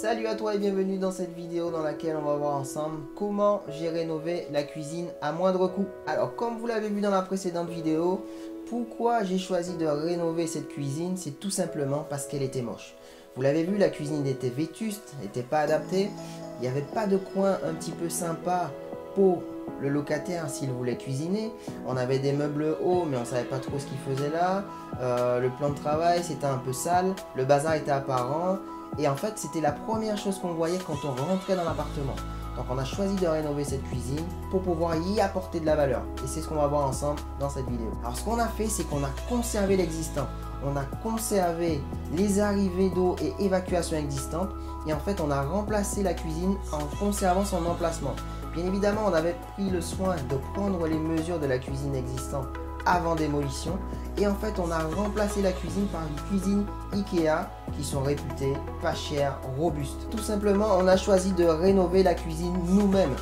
Salut à toi et bienvenue dans cette vidéo dans laquelle on va voir ensemble comment j'ai rénové la cuisine à moindre coût. Alors comme vous l'avez vu dans la précédente vidéo, pourquoi j'ai choisi de rénover cette cuisine? C'est tout simplement parce qu'elle était moche. Vous l'avez vu, la cuisine était vétuste, n'était pas adaptée. Il n'y avait pas de coin un petit peu sympa pour le locataire s'il voulait cuisiner. On avait des meubles hauts mais on ne savait pas trop ce qu'il faisait là. Le plan de travail c'était un peu sale, le bazar était apparent. Et en fait, c'était la première chose qu'on voyait quand on rentrait dans l'appartement. Donc on a choisi de rénover cette cuisine pour pouvoir y apporter de la valeur. Et c'est ce qu'on va voir ensemble dans cette vidéo. Alors ce qu'on a fait, c'est qu'on a conservé l'existant. On a conservé les arrivées d'eau et évacuation existantes. Et en fait, on a remplacé la cuisine en conservant son emplacement. Bien évidemment, on avait pris le soin de prendre les mesures de la cuisine existante avant démolition. Et en fait, on a remplacé la cuisine par une cuisine Ikea qui sont réputées pas chères, robustes. Tout simplement, on a choisi de rénover la cuisine nous-mêmes.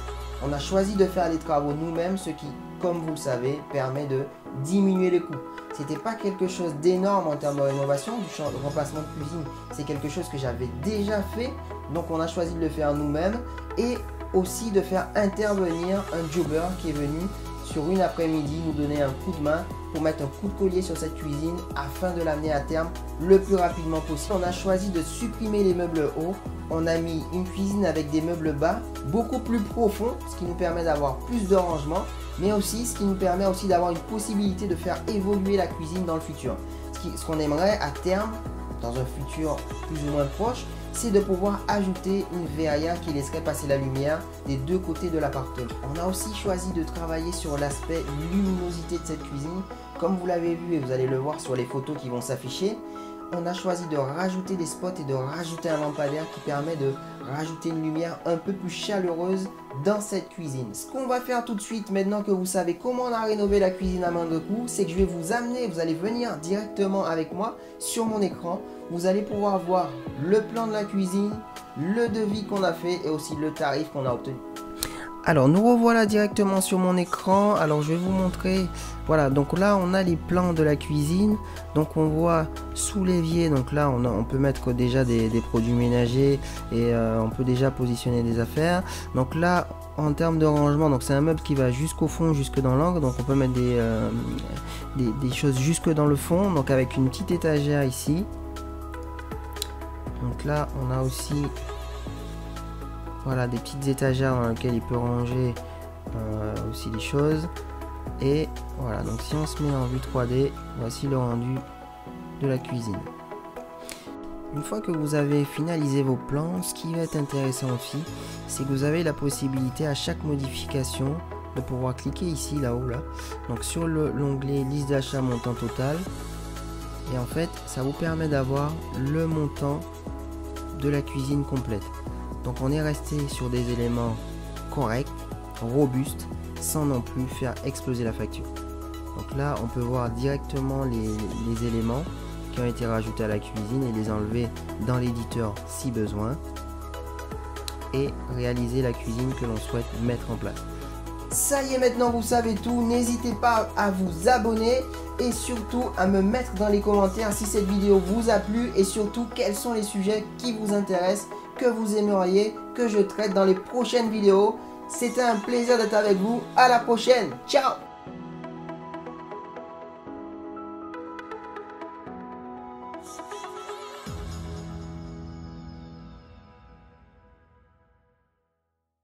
On a choisi de faire les travaux nous-mêmes, ce qui, comme vous le savez, permet de diminuer les coûts. C'était pas quelque chose d'énorme en termes de rénovation, du remplacement de cuisine. C'est quelque chose que j'avais déjà fait. Donc, on a choisi de le faire nous-mêmes et aussi de faire intervenir un jobber qui est venu sur une après-midi nous donner un coup de main pour mettre un coup de collier sur cette cuisine afin de l'amener à terme le plus rapidement possible. On a choisi de supprimer les meubles hauts. On a mis une cuisine avec des meubles bas, beaucoup plus profonds, ce qui nous permet d'avoir plus de rangement, mais aussi ce qui nous permet aussi d'avoir une possibilité de faire évoluer la cuisine dans le futur. Ce qu'on aimerait à terme, dans un futur plus ou moins proche, c'est de pouvoir ajouter une verrière qui laisserait passer la lumière des deux côtés de l'appartement. On a aussi choisi de travailler sur l'aspect luminosité de cette cuisine. Comme vous l'avez vu et vous allez le voir sur les photos qui vont s'afficher, on a choisi de rajouter des spots et de rajouter un lampadaire qui permet de rajouter une lumière un peu plus chaleureuse dans cette cuisine. Ce qu'on va faire tout de suite, maintenant que vous savez comment on a rénové la cuisine à moindre coût, c'est que je vais vous amener, vous allez venir directement avec moi sur mon écran. Vous allez pouvoir voir le plan de la cuisine, le devis qu'on a fait et aussi le tarif qu'on a obtenu. Alors nous revoilà directement sur mon écran. Alors je vais vous montrer, voilà, donc là on a les plans de la cuisine. Donc on voit sous l'évier, donc là on peut mettre déjà des produits ménagers et on peut déjà positionner des affaires. Donc là en termes de rangement, donc c'est un meuble qui va jusqu'au fond, jusque dans l'angle. Donc on peut mettre des choses jusque dans le fond, donc avec une petite étagère ici. Donc là on a aussi voilà, des petites étagères dans lesquelles il peut ranger aussi les choses. Et voilà, donc si on se met en vue 3D, voici le rendu de la cuisine. Une fois que vous avez finalisé vos plans, ce qui va être intéressant aussi, c'est que vous avez la possibilité à chaque modification de pouvoir cliquer ici, là-haut, là. Donc sur l'onglet liste d'achat montant total. Et en fait, ça vous permet d'avoir le montant de la cuisine complète. Donc on est resté sur des éléments corrects, robustes, sans non plus faire exploser la facture. Donc là on peut voir directement les éléments qui ont été rajoutés à la cuisine et les enlever dans l'éditeur si besoin. Et réaliser la cuisine que l'on souhaite mettre en place. Ça y est, maintenant vous savez tout. N'hésitez pas à vous abonner et surtout à me mettre dans les commentaires si cette vidéo vous a plu et surtout quels sont les sujets qui vous intéressent, que vous aimeriez que je traite dans les prochaines vidéos. C'était un plaisir d'être avec vous. À la prochaine. Ciao.